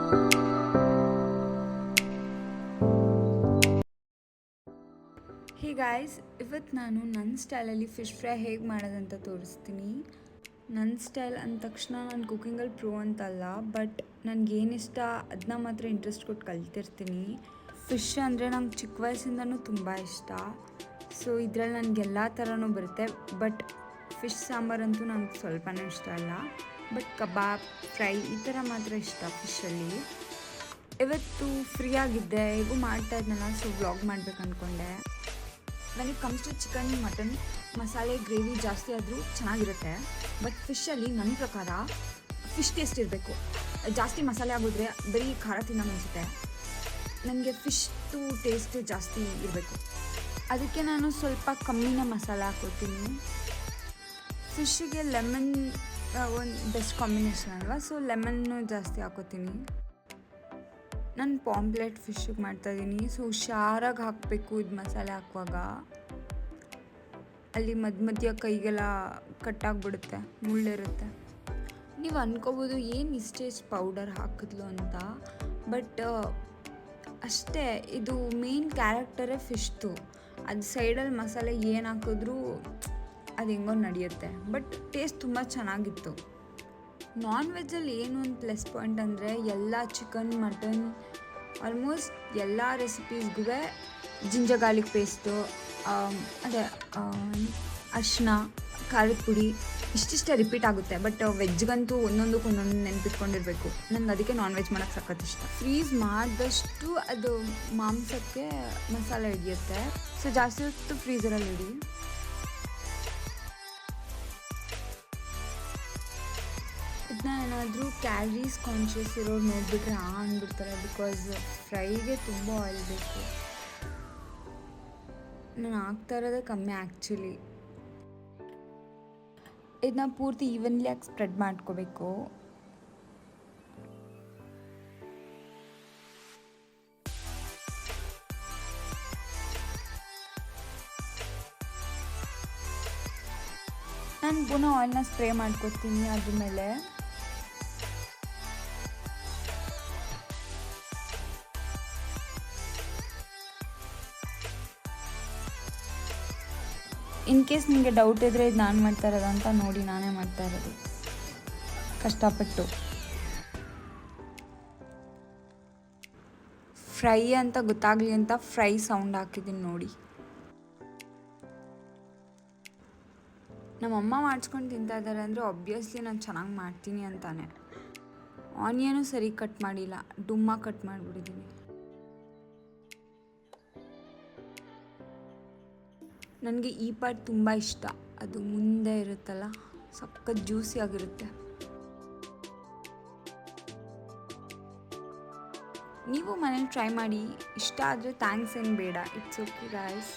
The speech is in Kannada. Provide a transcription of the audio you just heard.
ಹೇ ಗಾಯ್ಸ್, ಇವತ್ತು ನಾನು ನನ್ನ ಸ್ಟೈಲಲ್ಲಿ ಫಿಶ್ ಫ್ರೈ ಹೇಗೆ ಮಾಡೋದಂತ ತೋರಿಸ್ತೀನಿ. ನನ್ನ ಸ್ಟೈಲ್ ಅಂದ ತಕ್ಷಣ ನಾನು ಕುಕ್ಕಿಂಗಲ್ಲಿ ಪ್ರೋ ಅಂತಲ್ಲ, ಬಟ್ ನನಗೇನಿಷ್ಟ ಅದನ್ನ ಮಾತ್ರ ಇಂಟ್ರೆಸ್ಟ್ ಕೊಟ್ಟು ಕಲ್ತಿರ್ತೀನಿ. ಫಿಶ್ ಅಂದರೆ ನಂಗೆ ಚಿಕ್ಕ ವಯಸ್ಸಿಂದನೂ ತುಂಬ ಇಷ್ಟ. ಸೊ ಇದರಲ್ಲಿ ನನಗೆಲ್ಲ ಥರನೂ ಬರುತ್ತೆ, ಬಟ್ ಫಿಶ್ ಸಾಂಬಾರಂತೂ ನನಗೆ ಸ್ವಲ್ಪನೂ ಇಷ್ಟ ಅಲ್ಲ. ಬಟ್ ಕಬಾಬ್, ಫ್ರೈ ಈ ಥರ ಮಾತ್ರ ಇಷ್ಟ ಫಿಶಲ್ಲಿ. ಇವತ್ತು ಫ್ರೀ ಆಗಿದ್ದೆ, ಹೇಗೂ ಮಾಡ್ತಾ ಇದ್ನಲ್ಲ, ಸೊ ವ್ಲಾಗ್ ಮಾಡ್ಬೇಕು ಅಂದ್ಕೊಂಡೆ. When it comes to chicken, mutton, masala gravy ಜಾಸ್ತಿ ಆದರೂ ಚೆನ್ನಾಗಿರುತ್ತೆ. ಬಟ್ ಫಿಶಲ್ಲಿ ನನ್ನ ಪ್ರಕಾರ ಫಿಶ್ ಟೇಸ್ಟ್ ಇರಬೇಕು. ಜಾಸ್ತಿ ಮಸಾಲೆ ಆಗೋದ್ರೆ ಬರೀ ಖಾರ ತಿನ್ನೋದು ಅನಿಸುತ್ತೆ. ನನಗೆ ಫಿಶ್ದು ಟೇಸ್ಟು ಜಾಸ್ತಿ ಇರಬೇಕು. ಅದಕ್ಕೆ ನಾನು ಸ್ವಲ್ಪ ಕಮ್ಮಿನೇ ಮಸಾಲೆ ಹಾಕೋತೀನಿ. ಫಿಶ್ಶಿಗೆ ಲೆಮನ್ ಒಂದು ಬೆಸ್ಟ್ ಕಾಂಬಿನೇಷನ್ ಅಲ್ವಾ, ಸೊ ಲೆಮನ್ನು ಜಾಸ್ತಿ ಹಾಕೋತೀನಿ. ನಾನು ಪಾಂಪ್ಲೆಟ್ ಫಿಶ್ಶಿಗೆ ಮಾಡ್ತಾಯಿದ್ದೀನಿ. ಸೊ ಹುಷಾರಾಗಿ ಹಾಕಬೇಕು ಇದು ಮಸಾಲೆ ಹಾಕುವಾಗ. ಅಲ್ಲಿ ಮಧ್ಯ ಕೈಗೆಲ್ಲ ಕಟ್ಟಾಗ್ಬಿಡುತ್ತೆ, ಮುಳ್ಳಿರುತ್ತೆ. ನೀವು ಅಂದ್ಕೋಬೋದು ಏನು ಇಷ್ಟೇ ಪೌಡರ್ ಹಾಕಿದ್ಲು ಅಂತ, ಬಟ್ ಅಷ್ಟೇ, ಇದು ಮೇನ್ ಕ್ಯಾರೆಕ್ಟರೇ ಫಿಶ್ದು. ಅದು ಸೈಡಲ್ಲಿ ಮಸಾಲೆ ಏನು ಹಾಕಿದ್ರೂ ಅದು ಹೆಂಗೋ ನಡೆಯುತ್ತೆ, ಬಟ್ ಟೇಸ್ಟ್ ತುಂಬ ಚೆನ್ನಾಗಿತ್ತು. ನಾನ್ ವೆಜ್ಜಲ್ಲಿ ಏನು ಒಂದು ಪ್ಲಸ್ ಪಾಯಿಂಟ್ ಅಂದರೆ ಎಲ್ಲ ಚಿಕನ್, ಮಟನ್, ಆಲ್ಮೋಸ್ಟ್ ಎಲ್ಲ ರೆಸಿಪೀಸ್ಗೂ ಜಿಂಜರ್ ಗಾರ್ಲಿಕ್ ಪೇಸ್ಟು, ಅದೇ ಅರಿಶಿನ, ಖಾರದ ಪುಡಿ ಇಷ್ಟಿಷ್ಟೇ ರಿಪೀಟ್ ಆಗುತ್ತೆ. ಬಟ್ ವೆಜ್ಗಂತೂ ಒಂದೊಂದಕ್ಕೆ ಒಂದೊಂದು ನೆನಪಿಟ್ಕೊಂಡಿರಬೇಕು. ನನಗೆ ಅದಕ್ಕೆ ನಾನ್ ವೆಜ್ ಮಾಡೋಕ್ಕೆ ಸಖತ್ ಇಷ್ಟ. ಫ್ರೀಸ್ ಮಾಡಿದಷ್ಟು ಅದು ಮಾಂಸಕ್ಕೆ ಮಸಾಲೆ ಹಿಡಿಯುತ್ತೆ. ಸೊ ಜಾಸ್ತಿ ಹೊತ್ತು ಫ್ರೀಸರಲ್ಲಿ ಇಡಿ. ಇದನ್ನ ಏನಾದರೂ ಕ್ಯಾಲರೀಸ್ ಕಾನ್ಷಿಯಸ್ ಇರೋರು ನೋಡಿಬಿಟ್ರೆ ಅಂದ್ಬಿಡ್ತಾರೆ, ಬಿಕಾಸ್ ಫ್ರೈಗೆ ತುಂಬ ಆಯಿಲ್ ಬೇಕು. ನಾನು ಆಗ್ತಾ ಇರೋದೇ ಕಮ್ಮಿ ಆ್ಯಕ್ಚುಲಿ. ಇದನ್ನ ಪೂರ್ತಿ ಈವನ್ಲಿ ಆಗಿ ಸ್ಪ್ರೆಡ್ ಮಾಡ್ಕೋಬೇಕು. ನಾನು ಪುನಃ ಆಯಿಲ್ನ ಸ್ಪ್ರೇ ಮಾಡ್ಕೊತೀನಿ ಅದ್ರ ಮೇಲೆ. ಇನ್ ಕೇಸ್ ನಿಮಗೆ ಡೌಟ್ ಇದ್ದರೆ ಇದು ನಾನು ಮಾಡ್ತಾ ಇರೋದು ಅಂತ ನೋಡಿ, ನಾನೇ ಮಾಡ್ತಾ ಇರೋದು ಕಷ್ಟಪಟ್ಟು. ಫ್ರೈ ಅಂತ ಗೊತ್ತಾಗಲಿ ಅಂತ ಫ್ರೈ ಸೌಂಡ್ ಹಾಕಿದ್ದೀನಿ ನೋಡಿ. ನಮ್ಮಮ್ಮ ಮಾಡಿಸ್ಕೊಂಡು ತಿಂತಾ ಇದ್ದಾರೆ ಅಂದರೆ ಆಬ್ವಿಯಸ್ಲಿ ನಾನು ಚೆನ್ನಾಗಿ ಮಾಡ್ತೀನಿ ಅಂತಾನೆ. ಆನಿಯನು ಸರಿ ಕಟ್ ಮಾಡಿಲ್ಲ, ಡುಮ್ಮ ಕಟ್ ಮಾಡಿಬಿಟ್ಟಿದ್ದೀನಿ. ನನಗೆ ಈ ಪಾರ್ಟ್ ತುಂಬ ಇಷ್ಟ, ಅದು ಮುಂದೆ ಇರುತ್ತಲ್ಲ, ಸಖತ್ ಜ್ಯೂಸಿ ಆಗಿರುತ್ತೆ. ನೀವು ಮನೇಲಿ ಟ್ರೈ ಮಾಡಿ. ಇಷ್ಟ ಆದರೆ ಥ್ಯಾಂಕ್ಸ್ ಏನು ಬೇಡ, ಇಟ್ಸ್ ಓಕೆ ಗಾಯ್ಸ್.